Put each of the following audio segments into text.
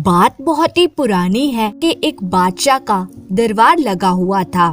बात बहुत ही पुरानी है कि एक बादशाह का दरबार लगा हुआ था।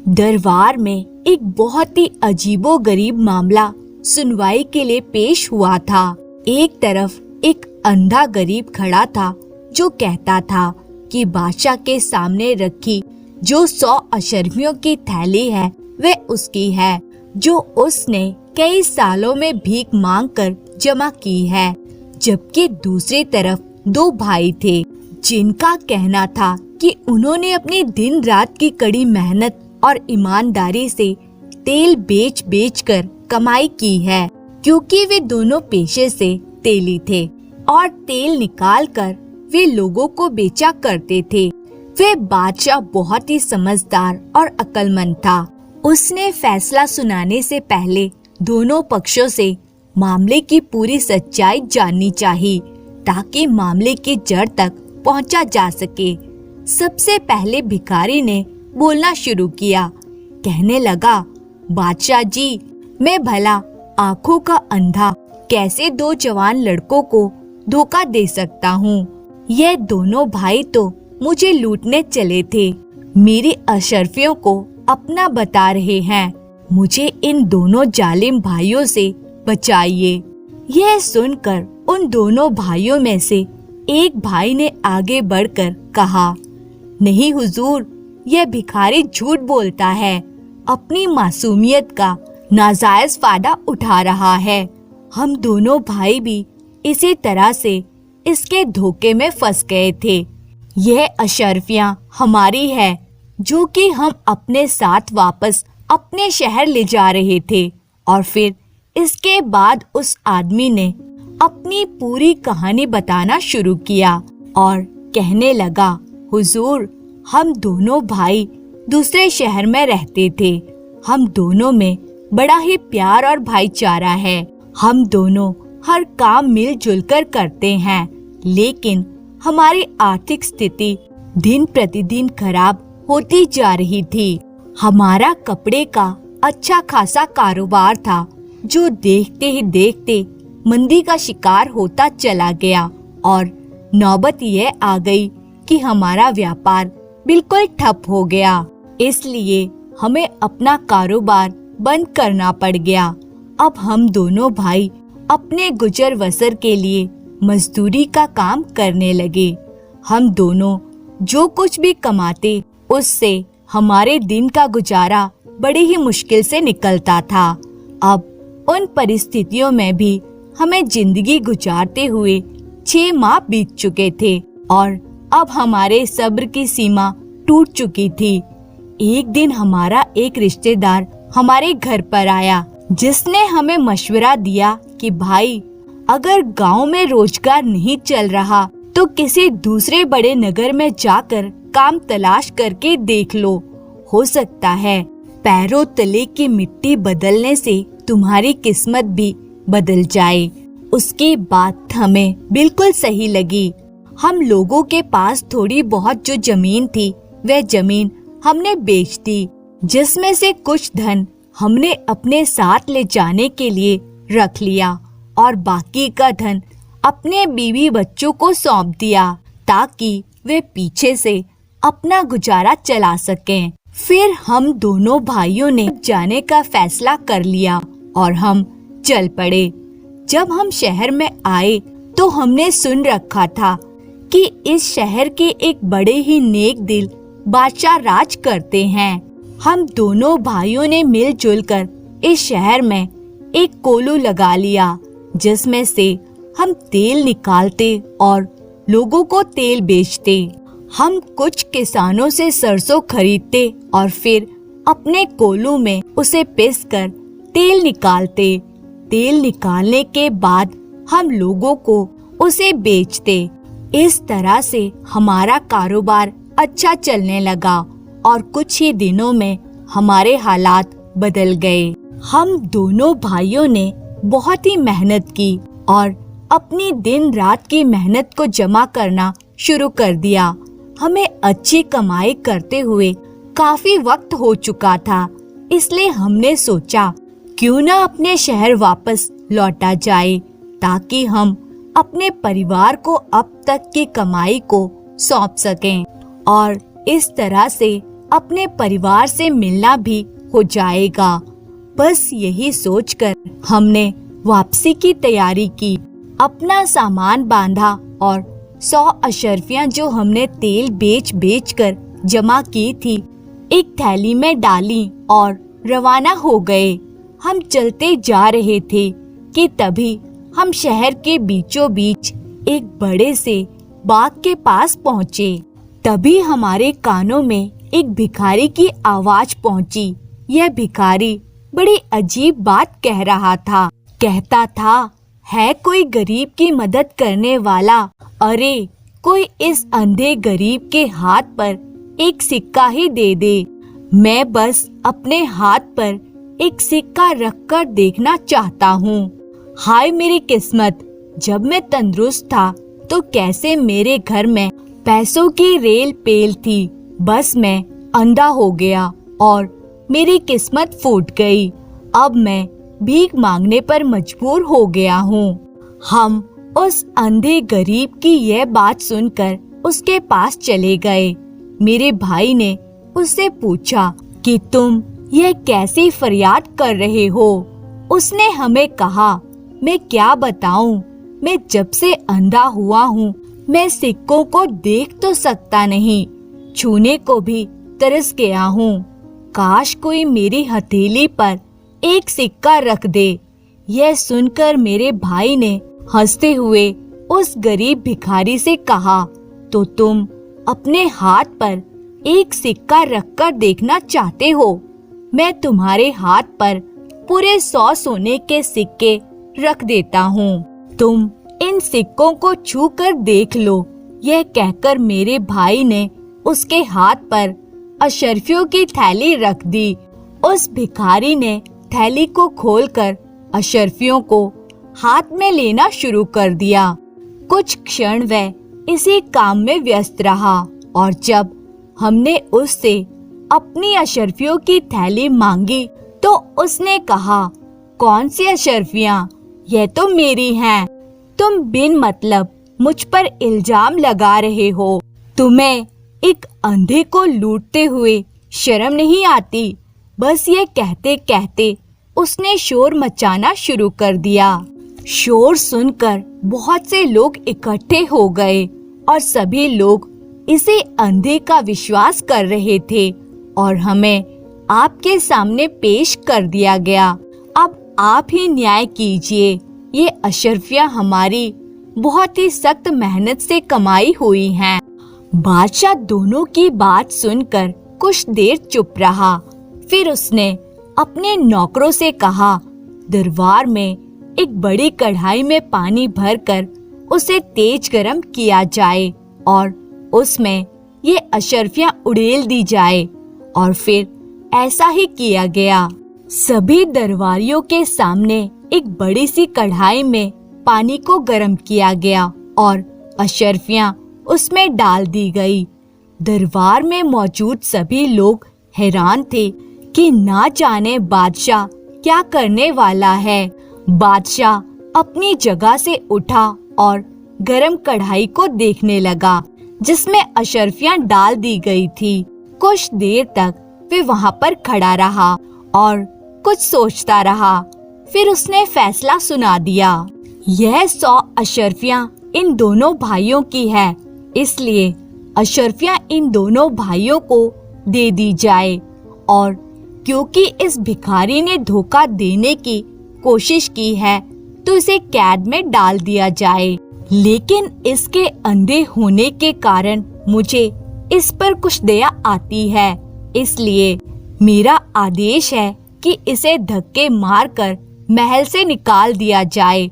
दरबार में एक बहुत ही अजीबोगरीब मामला सुनवाई के लिए पेश हुआ था। एक तरफ एक अंधा गरीब खड़ा था जो कहता था कि बादशाह के सामने रखी जो 100 अशर्फियों की थैली है वह उसकी है, जो उसने कई सालों में भीख मांगकर जमा की है। जबकि दूसरी तरफ 2 भाई थे जिनका कहना था कि उन्होंने अपनी दिन रात की कड़ी मेहनत और ईमानदारी से तेल बेच बेच कर कमाई की है, क्योंकि वे दोनों पेशे से तेली थे और तेल निकाल कर वे लोगों को बेचा करते थे। वे बादशाह बहुत ही समझदार और अक्लमंद था। उसने फैसला सुनाने से पहले दोनों पक्षों से मामले की पूरी सच्चाई जाननी चाहिए ताकि मामले की जड़ तक पहुंचा जा सके। सबसे पहले भिखारी ने बोलना शुरू किया। कहने लगा, बादशाह जी, मैं भला आंखों का अंधा कैसे 2 जवान लड़कों को धोखा दे सकता हूँ। ये दोनों भाई तो मुझे लूटने चले थे, मेरी अशर्फियों को अपना बता रहे हैं। मुझे इन दोनों जालिम भाइयों से बचाइए। यह सुनकर उन दोनों भाइयों में से एक भाई ने आगे बढ़कर कहा, नहीं हुजूर, यह भिखारी झूठ बोलता है, अपनी मासूमियत का नाजायज फायदा उठा रहा है। हम दोनों भाई भी इसी तरह से इसके धोखे में फंस गए थे। यह अशर्फियां हमारी है जो कि हम अपने साथ वापस अपने शहर ले जा रहे थे। और फिर इसके बाद उस आदमी ने अपनी पूरी कहानी बताना शुरू किया और कहने लगा, हुजूर, हम दोनों भाई दूसरे शहर में रहते थे। हम दोनों में बड़ा ही प्यार और भाईचारा है। हम दोनों हर काम मिलजुल कर करते हैं, लेकिन हमारी आर्थिक स्थिति दिन प्रतिदिन खराब होती जा रही थी। हमारा कपड़े का अच्छा खासा कारोबार था जो देखते ही देखते मंदी का शिकार होता चला गया और नौबत यह आ गई कि हमारा व्यापार बिल्कुल ठप हो गया। इसलिए हमें अपना कारोबार बंद करना पड़ गया। अब हम दोनों भाई अपने गुजर बसर के लिए मजदूरी का काम करने लगे। हम दोनों जो कुछ भी कमाते उससे हमारे दिन का गुजारा बड़ी ही मुश्किल से निकलता था। अब उन परिस्थितियों में भी हमें जिंदगी गुजारते हुए 6 माह बीत चुके थे और अब हमारे सब्र की सीमा टूट चुकी थी। एक दिन हमारा एक रिश्तेदार हमारे घर पर आया जिसने हमें मशवरा दिया कि भाई, अगर गांव में रोजगार नहीं चल रहा तो किसी दूसरे बड़े नगर में जाकर काम तलाश करके देख लो। हो सकता है पैरों तले की मिट्टी बदलने से तुम्हारी किस्मत भी बदल जाए। उसकी बात हमें बिल्कुल सही लगी। हम लोगों के पास थोड़ी बहुत जो जमीन थी वह जमीन हमने बेच दी, जिसमें से कुछ धन हमने अपने साथ ले जाने के लिए रख लिया और बाकी का धन अपने बीवी बच्चों को सौंप दिया ताकि वे पीछे से अपना गुजारा चला सकें। फिर हम दोनों भाइयों ने जाने का फैसला कर लिया और हम चल पड़े। जब हम शहर में आए तो हमने सुन रखा था कि इस शहर के एक बड़े ही नेक दिल बादशाह राज करते हैं। हम दोनों भाइयों ने मिलजुल कर इस शहर में एक कोलू लगा लिया जिसमें से हम तेल निकालते और लोगों को तेल बेचते। हम कुछ किसानों से सरसों खरीदते और फिर अपने कोलू में उसे पीसकर तेल निकालते। तेल निकालने के बाद हम लोगों को उसे बेचते। इस तरह से हमारा कारोबार अच्छा चलने लगा और कुछ ही दिनों में हमारे हालात बदल गए। हम दोनों भाइयों ने बहुत ही मेहनत की और अपनी दिन रात की मेहनत को जमा करना शुरू कर दिया। हमें अच्छी कमाई करते हुए काफी वक्त हो चुका था, इसलिए हमने सोचा क्यों ना अपने शहर वापस लौटा जाए ताकि हम अपने परिवार को अब तक की कमाई को सौंप सकें और इस तरह से अपने परिवार से मिलना भी हो जाएगा। बस यही सोचकर हमने वापसी की तैयारी की, अपना सामान बांधा और 100 अशर्फियां जो हमने तेल बेच बेच कर जमा की थी एक थैली में डाली और रवाना हो गए। हम चलते जा रहे थे कि तभी हम शहर के बीचों बीच एक बड़े से बाग के पास पहुँचे। तभी हमारे कानों में एक भिखारी की आवाज पहुंची। यह भिखारी बड़ी अजीब बात कह रहा था। कहता था, है कोई गरीब की मदद करने वाला? अरे कोई इस अंधे गरीब के हाथ पर एक सिक्का ही दे दे। मैं बस अपने हाथ पर एक सिक्का रखकर देखना चाहता हूँ। हाय मेरी किस्मत, जब मैं तंदुरुस्त था तो कैसे मेरे घर में पैसों की रेल पेल थी। बस मैं अंधा हो गया और मेरी किस्मत फूट गई। अब मैं भीख मांगने पर मजबूर हो गया हूँ। हम उस अंधे गरीब की यह बात सुनकर उसके पास चले गए। मेरे भाई ने उससे पूछा कि तुम यह कैसी फरियाद कर रहे हो? उसने हमें कहा, मैं क्या बताऊं, मैं जब से अंधा हुआ हूँ मैं सिक्कों को देख तो सकता नहीं, छूने को भी तरस गया हूँ। काश कोई मेरी हथेली पर एक सिक्का रख दे। यह सुनकर मेरे भाई ने हंसते हुए उस गरीब भिखारी से कहा, तो तुम अपने हाथ पर एक सिक्का रखकर देखना चाहते हो? मैं तुम्हारे हाथ पर पूरे 100 सोने के सिक्के रख देता हूँ। तुम इन सिक्कों को छू कर देख लो। यह कहकर मेरे भाई ने उसके हाथ पर अशर्फियों की थैली रख दी। उस भिखारी ने थैली को खोलकर अशर्फियों को हाथ में लेना शुरू कर दिया। कुछ क्षण वह इसी काम में व्यस्त रहा और जब हमने उससे अपनी अशर्फियों की थैली मांगी तो उसने कहा, कौन सी अशर्फियां? यह तो मेरी हैं। तुम बिन मतलब मुझ पर इल्जाम लगा रहे हो। तुम्हें एक अंधे को लूटते हुए शर्म नहीं आती? बस ये कहते कहते उसने शोर मचाना शुरू कर दिया। शोर सुनकर बहुत से लोग इकट्ठे हो गए और सभी लोग इसे अंधे का विश्वास कर रहे थे और हमें आपके सामने पेश कर दिया गया। अब आप ही न्याय कीजिए। ये अशर्फियां हमारी बहुत ही सख्त मेहनत से कमाई हुई हैं। बादशाह दोनों की बात सुनकर कुछ देर चुप रहा। फिर उसने अपने नौकरों से कहा, दरबार में एक बड़ी कढ़ाई में पानी भरकर उसे तेज गरम किया जाए और उसमें ये अशर्फियां उड़ेल दी जाए। और फिर ऐसा ही किया गया। सभी दरबारियों के सामने एक बड़ी सी कढ़ाई में पानी को गर्म किया गया और अशर्फियां उसमें डाल दी गई। दरबार में मौजूद सभी लोग हैरान थे कि ना जाने बादशाह क्या करने वाला है। बादशाह अपनी जगह से उठा और गरम कढ़ाई को देखने लगा जिसमें अशर्फियां डाल दी गई थी। कुछ देर तक वे वहां पर खड़ा रहा और कुछ सोचता रहा। फिर उसने फैसला सुना दिया, यह 100 अशर्फियां इन दोनों भाइयों की है, इसलिए अशर्फियां इन दोनों भाइयों को दे दी जाए। और क्योंकि इस भिखारी ने धोखा देने की कोशिश की है तो इसे कैद में डाल दिया जाए। लेकिन इसके अंधे होने के कारण मुझे इस पर कुछ दया आती है, इसलिए मेरा आदेश है कि इसे धक्के मारकर महल से निकाल दिया जाए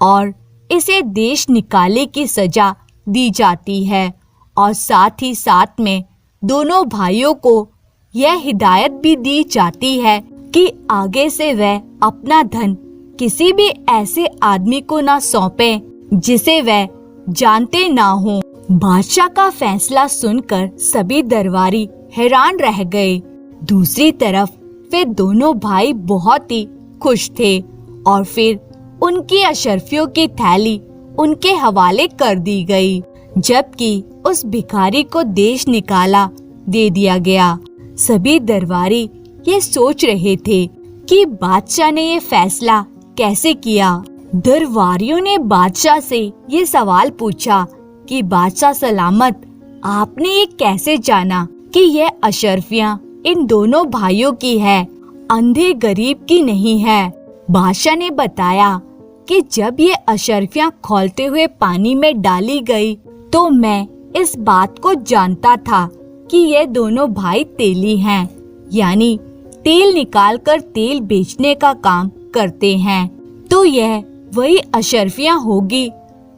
और इसे देश निकाले की सजा दी जाती है। और साथ ही साथ में दोनों भाइयों को यह हिदायत भी दी जाती है कि आगे से वह अपना धन किसी भी ऐसे आदमी को ना सौंपे जिसे वह जानते ना हो। बादशाह का फैसला सुनकर सभी दरबारी हैरान रह गए। दूसरी तरफ वे दोनों भाई बहुत ही खुश थे और फिर उनकी अशर्फियों की थैली उनके हवाले कर दी गई, जबकि उस भिखारी को देश निकाला दे दिया गया। सभी दरबारी ये सोच रहे थे कि बादशाह ने ये फैसला कैसे किया। दरबारियों ने बादशाह से ये सवाल पूछा कि बादशाह सलामत, आपने ये कैसे जाना कि यह अशरफियां इन दोनों भाइयों की है, अंधे गरीब की नहीं है। बादशाह ने बताया कि जब ये अशरफियां खौलते हुए पानी में डाली गई तो मैं इस बात को जानता था कि ये दोनों भाई तेली हैं, यानी तेल निकालकर तेल बेचने का काम करते हैं। तो यह वही अशरफियां होगी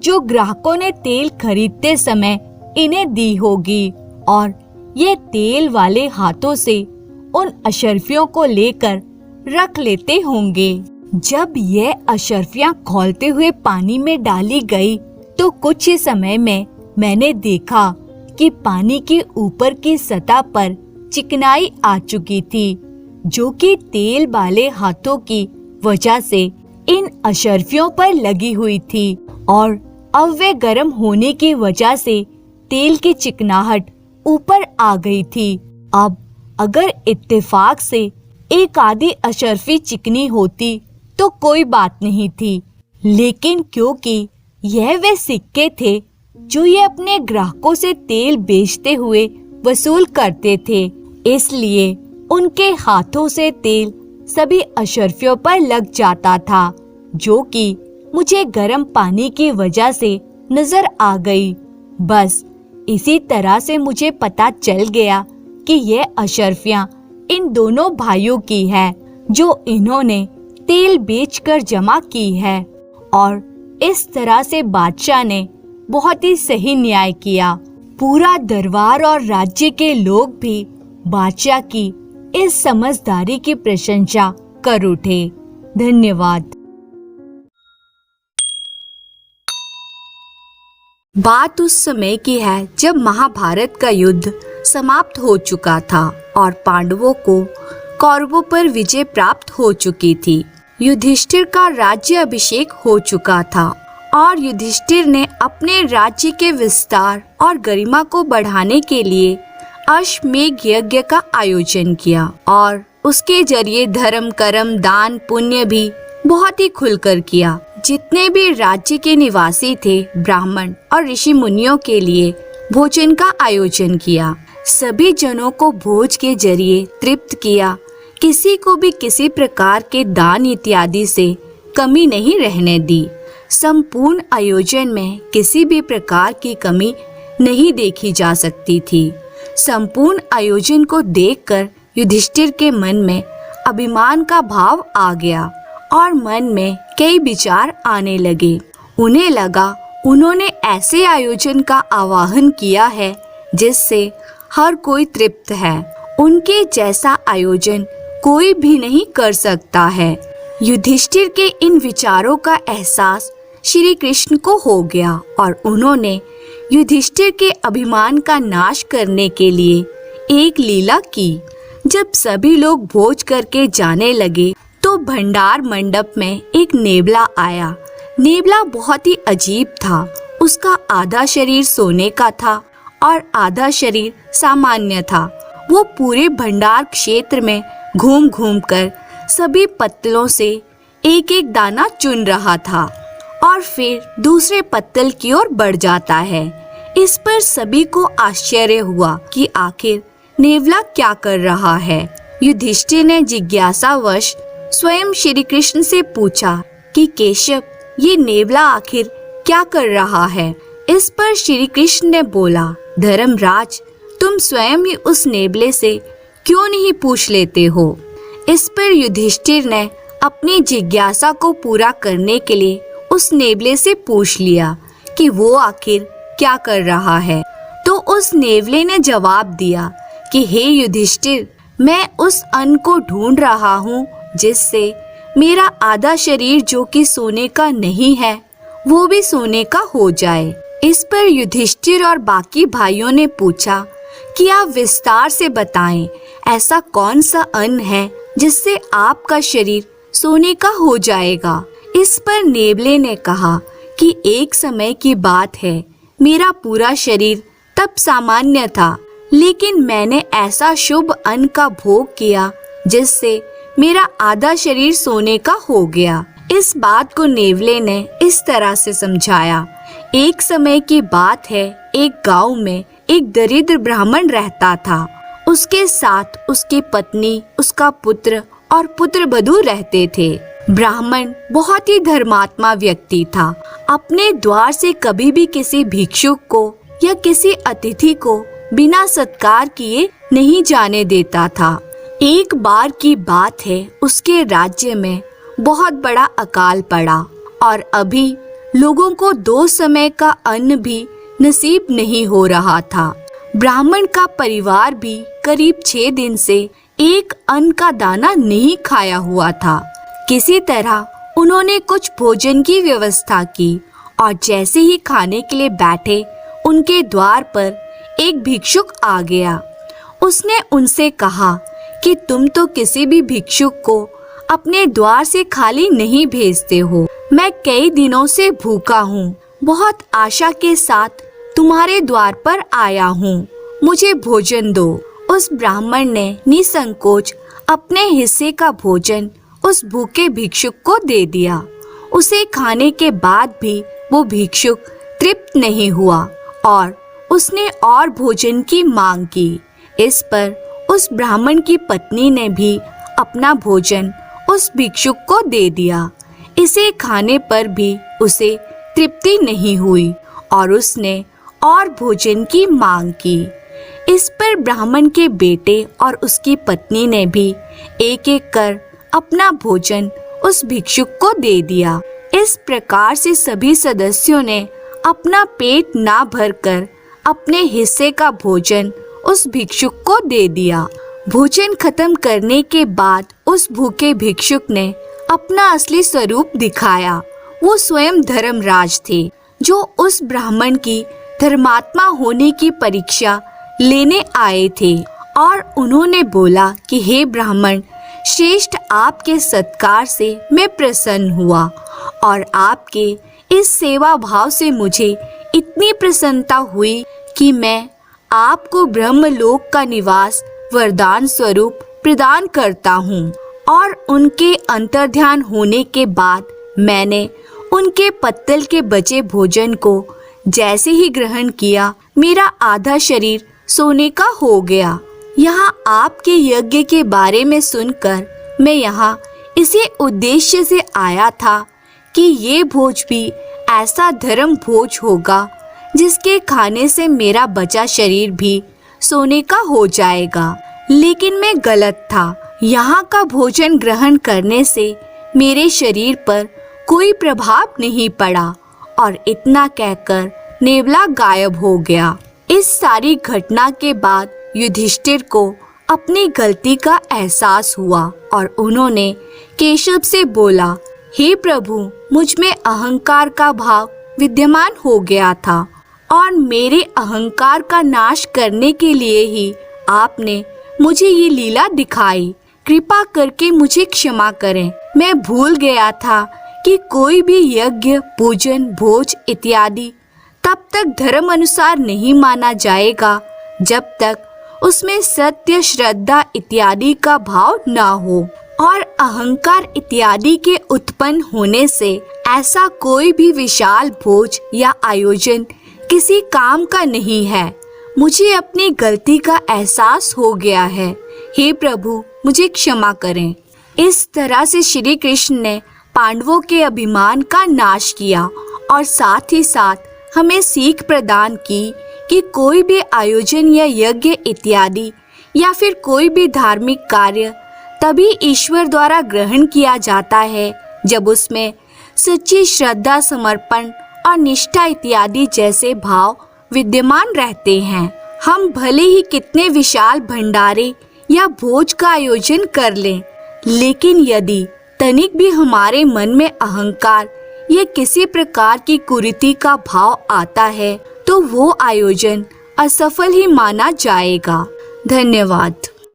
जो ग्राहकों ने तेल खरीदते समय इन्हें दी होगी और ये तेल वाले हाथों से उन अशरफियों को लेकर रख लेते होंगे। जब ये अशरफियां खौलते हुए पानी में डाली गई तो कुछ ही समय में मैंने देखा कि पानी के ऊपर की सतह पर चिकनाई आ चुकी थी, जो कि तेल वाले हाथों की वजह से इन अशरफियों पर लगी हुई थी और अब वे गर्म होने की वजह से तेल की चिकनाहट ऊपर आ गई थी। अब अगर इत्तेफाक से एक आधी अशरफी चिकनी होती तो कोई बात नहीं थी, लेकिन क्योंकि यह वे सिक्के थे जो ये अपने ग्राहकों से तेल बेचते हुए वसूल करते थे, इसलिए उनके हाथों से तेल सभी अशरफियों पर लग जाता था, जो कि मुझे गर्म पानी की वजह से नजर आ गई। बस इसी तरह से मुझे पता चल गया कि यह अशरफियां इन दोनों भाइयों की है जो इन्होंने तेल बेचकर जमा की है। और इस तरह से बादशाह ने बहुत ही सही न्याय किया। पूरा दरबार और राज्य के लोग भी बादशाह की इस समझदारी की प्रशंसा कर उठे। धन्यवाद। बात उस समय की है जब महाभारत का युद्ध समाप्त हो चुका था और पांडवों को कौरवों पर विजय प्राप्त हो चुकी थी। युधिष्ठिर का राज्य अभिषेक हो चुका था और युधिष्ठिर ने अपने राज्य के विस्तार और गरिमा को बढ़ाने के लिए अश्वमेध यज्ञ का आयोजन किया और उसके जरिए धर्म, कर्म, दान, पुण्य भी बहुत ही खुलकर किया। जितने भी राज्य के निवासी थे, ब्राह्मण और ऋषि मुनियों के लिए भोजन का आयोजन किया। सभी जनों को भोज के जरिए तृप्त किया। किसी को भी किसी प्रकार के दान इत्यादि से कमी नहीं रहने दी। संपूर्ण आयोजन में किसी भी प्रकार की कमी नहीं देखी जा सकती थी। संपूर्ण आयोजन को देखकर युधिष्ठिर के मन में अभिमान का भाव आ गया और मन में कई विचार आने लगे। उन्हें लगा उन्होंने ऐसे आयोजन का आवाहन किया है जिससे हर कोई तृप्त है। उनके जैसा आयोजन कोई भी नहीं कर सकता है। युधिष्ठिर के इन विचारों का एहसास श्री कृष्ण को हो गया और उन्होंने युधिष्ठिर के अभिमान का नाश करने के लिए एक लीला की। जब सभी लोग भोज करके जाने लगे तो भंडार मंडप में एक नेवला आया। नेवला बहुत ही अजीब था। उसका आधा शरीर सोने का था और आधा शरीर सामान्य था। वो पूरे भंडार क्षेत्र में घूम घूम कर सभी पत्तलों से एक एक दाना चुन रहा था और फिर दूसरे पत्तल की ओर बढ़ जाता है। इस पर सभी को आश्चर्य हुआ कि आखिर नेवला क्या कर रहा है। युधिष्ठिर ने जिज्ञासावश स्वयं श्री कृष्ण से पूछा कि केशव, ये नेवला आखिर क्या कर रहा है। इस पर श्री कृष्ण ने बोला, धर्मराज, तुम स्वयं ही उस नेवले से क्यों नहीं पूछ लेते हो। इस पर युधिष्ठिर ने अपनी जिज्ञासा को पूरा करने के लिए उस नेवले से पूछ लिया कि वो आखिर क्या कर रहा है। तो उस नेवले ने जवाब दिया कि हे युधिष्ठिर, मैं उस अन्न को ढूंढ रहा हूँ जिससे मेरा आधा शरीर जो कि सोने का नहीं है वो भी सोने का हो जाए। इस पर युधिष्ठिर और बाकी भाइयों ने पूछा कि आप विस्तार से बताएं, ऐसा कौन सा अन्न है जिससे आपका शरीर सोने का हो जाएगा। इस पर नेवले ने कहा कि एक समय की बात है, मेरा पूरा शरीर तब सामान्य था, लेकिन मैंने ऐसा शुभ अन्न का भोग किया जिससे मेरा आधा शरीर सोने का हो गया। इस बात को नेवले ने इस तरह से समझाया। एक समय की बात है, एक गांव में एक दरिद्र ब्राह्मण रहता था। उसके साथ उसकी पत्नी, उसका पुत्र और पुत्रवधू रहते थे। ब्राह्मण बहुत ही धर्मात्मा व्यक्ति था। अपने द्वार से कभी भी किसी भिक्षुक को या किसी अतिथि को बिना सत्कार किए नहीं जाने देता था। एक बार की बात है, उसके राज्य में बहुत बड़ा अकाल पड़ा और अभी लोगों को 2 समय का अन्न भी नसीब नहीं हो रहा था। ब्राह्मण का परिवार भी करीब 6 दिन से एक अन्न का दाना नहीं खाया हुआ था। किसी तरह उन्होंने कुछ भोजन की व्यवस्था की और जैसे ही खाने के लिए बैठे, उनके द्वार पर एक भिक्षुक आ गया। उसने उनसे कहा कि तुम तो किसी भी भिक्षुक को अपने द्वार से खाली नहीं भेजते हो। मैं कई दिनों से भूखा हूँ, बहुत आशा के साथ तुम्हारे द्वार पर आया हूँ, मुझे भोजन दो। उस ब्राह्मण ने निसंकोच अपने हिस्से का भोजन उस भूखे भिक्षुक को दे दिया। उसे खाने के बाद भी वो भिक्षुक तृप्त नहीं हुआ और उसने और भोजन की मांग की। इस पर उस ब्राह्मण की पत्नी ने भी अपना भोजन उस भिक्षुक को दे दिया। इसे खाने पर भी उसे तृप्ति नहीं हुई और उसने और भोजन की मांग की। इस पर ब्राह्मण के बेटे और उसकी पत्नी ने भी एक एक कर अपना भोजन उस भिक्षुक को दे दिया। इस प्रकार से सभी सदस्यों ने अपना पेट ना भरकर अपने हिस्से का भोजन उस भिक्षुक को दे दिया। भोजन खत्म करने के बाद उस भूखे भिक्षुक ने अपना असली स्वरूप दिखाया। वो स्वयं धर्मराज थे, जो उस ब्राह्मण की धर्मात्मा होने की परीक्षा लेने आए थे और उन्होंने बोला कि हे ब्राह्मण श्रेष्ठ, आपके सत्कार से मैं प्रसन्न हुआ और आपके इस सेवा भाव से मुझे इतनी प्रसन्नता हुई कि मैं आपको ब्रह्मलोक का निवास वरदान स्वरूप प्रदान करता हूँ। और उनके अंतर्ध्यान होने के बाद मैंने उनके पत्तल के बचे भोजन को जैसे ही ग्रहण किया, मेरा आधा शरीर सोने का हो गया। यहाँ आपके यज्ञ के बारे में सुनकर मैं यहाँ इसी उद्देश्य से आया था कि ये भोज भी ऐसा धर्म भोज होगा जिसके खाने से मेरा बचा शरीर भी सोने का हो जाएगा। लेकिन मैं गलत था। यहाँ का भोजन ग्रहण करने से मेरे शरीर पर कोई प्रभाव नहीं पड़ा। और इतना कहकर नेवला गायब हो गया। इस सारी घटना के बाद युधिष्ठिर को अपनी गलती का एहसास हुआ और उन्होंने केशव से बोला, हे प्रभु, मुझ में अहंकार का भाव विद्यमान हो गया था और मेरे अहंकार का नाश करने के लिए ही आपने मुझे ये लीला दिखाई। कृपा करके मुझे क्षमा करें। मैं भूल गया था कि कोई भी यज्ञ, पूजन, भोज इत्यादि तब तक धर्म अनुसार नहीं माना जाएगा जब तक उसमें सत्य, श्रद्धा इत्यादि का भाव ना हो। और अहंकार इत्यादि के उत्पन्न होने से ऐसा कोई भी विशाल भोज या आयोजन किसी काम का नहीं है। मुझे अपनी गलती का एहसास हो गया है। हे प्रभु, मुझे क्षमा करें। इस तरह से श्री कृष्ण ने पांडवों के अभिमान का नाश किया और साथ ही साथ हमें सीख प्रदान की कि कोई भी आयोजन या यज्ञ इत्यादि या फिर कोई भी धार्मिक कार्य तभी ईश्वर द्वारा ग्रहण किया जाता है जब उसमें सच्ची श्रद्धा, समर्पण और निष्ठा इत्यादि जैसे भाव विद्यमान रहते हैं। हम भले ही कितने विशाल भंडारे या भोज का आयोजन कर लें, लेकिन यदि तनिक भी हमारे मन में अहंकार या किसी प्रकार की कुरीति का भाव आता है तो वो आयोजन असफल ही माना जाएगा। धन्यवाद।